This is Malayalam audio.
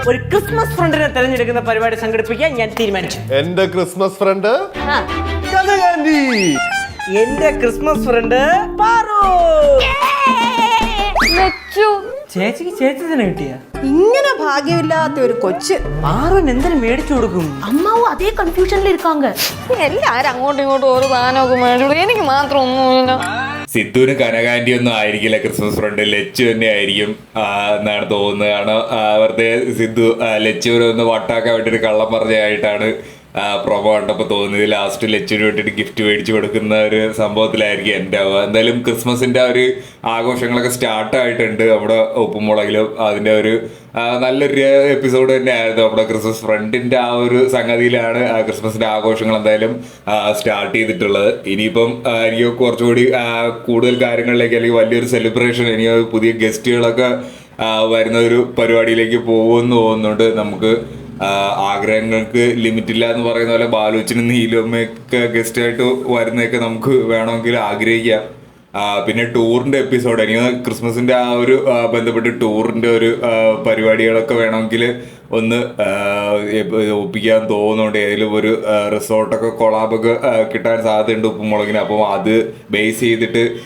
ഒരു ക്രിസ്മസ് ഫ്രണ്ടിനെ തെരഞ്ഞെടുക്കുന്ന പരിപാടി സംഘടിപ്പിക്കാൻ ഞാൻ തീരുമാനിച്ചു. എന്റെ ക്രിസ്മസ് ഫ്രണ്ട് കനകാന്റി. എന്റെ ക്രിസ്മസ് ഫ്രണ്ട് പാറു. ചേച്ചിക്ക് ചേച്ചി തന്നെ കിട്ടിയ ഇങ്ങനെ ഭാഗ്യമില്ലാത്ത ഒരു കൊച്ച്. പാറുവിന് എന്തിനു മേടിച്ചു കൊടുക്കും? അമ്മാവും അതേ കൺഫ്യൂഷനിൽ ഇരിക്കാങ്ക. എല്ലാരും അങ്ങോട്ടും ഇങ്ങോട്ടും ഓരോ സാധനമൊക്കെ മേടിച്ചു, എനിക്ക് മാത്രം ഒന്നുമില്ല. സിദ്ധുവിന് കനകാന്റി ഒന്നും ആയിരിക്കില്ല ക്രിസ്മസ് ഫ്രണ്ട്, ലച്ചു തന്നെ ആയിരിക്കും എന്നാണ് തോന്നുന്നത്. കാരണം വെറുതെ സിദ്ധു ലച്ചുവിനൊന്ന് വട്ടാക്കാൻ വേണ്ടിയിട്ട് കള്ളം പറഞ്ഞതായിട്ടാണ് പ്രൊമോ കണ്ടപ്പോൾ തോന്നിയത്. ലാസ്റ്റ് ലച്ചുവിന് വേണ്ടിയിട്ട് ഗിഫ്റ്റ് മേടിച്ചു കൊടുക്കുന്ന ഒരു സംഭവത്തിലായിരിക്കും എൻ്റെ ആവുക. എന്തായാലും ക്രിസ്മസിൻ്റെ ഒരു ആഘോഷങ്ങളൊക്കെ സ്റ്റാർട്ടായിട്ടുണ്ട് നമ്മുടെ ഉപ്പുമുളകിലും. അതിൻ്റെ ഒരു നല്ലൊരു എപ്പിസോഡ് തന്നെ ആയിരുന്നു. നമ്മുടെ ക്രിസ്മസ് ഫ്രണ്ടിൻ്റെ ആ ഒരു സംഗതിയിലാണ് ക്രിസ്മസിൻ്റെ ആഘോഷങ്ങൾ എന്തായാലും സ്റ്റാർട്ട് ചെയ്തിട്ടുള്ളത്. ഇനിയിപ്പം എനിക്ക് കുറച്ചുകൂടി കൂടുതൽ കാര്യങ്ങളിലേക്ക് അല്ലെങ്കിൽ വലിയൊരു സെലിബ്രേഷൻ, ഇനി പുതിയ ഗസ്റ്റുകളൊക്കെ വരുന്ന ഒരു പരിപാടിയിലേക്ക് പോകുമെന്ന് തോന്നുന്നുണ്ട്. നമുക്ക് ആഗ്രഹങ്ങൾക്ക് ലിമിറ്റ് ഇല്ല എന്ന് പറയുന്ന പോലെ ബാലുച്ചിനും നീലുമ്മയൊക്കെ ഗസ്റ്റായിട്ട് വരുന്നതൊക്കെ നമുക്ക് വേണമെങ്കിൽ ആഗ്രഹിക്കാം. പിന്നെ ടൂറിൻ്റെ എപ്പിസോഡ്, എനിക്ക് ക്രിസ്മസിൻ്റെ ആ ഒരു ബന്ധപ്പെട്ട് ടൂറിൻ്റെ ഒരു പരിപാടികളൊക്കെ വേണമെങ്കിൽ ഒന്ന് ഒപ്പിക്കാൻ തോന്നുന്നുണ്ട്. ഏതെങ്കിലും ഒരു റിസോർട്ടൊക്കെ കൊളാബൊക്കെ കിട്ടാൻ സാധ്യതയുണ്ട് ഉപ്പുമുളകിന്. അപ്പം അത് ബേസ് ചെയ്തിട്ട്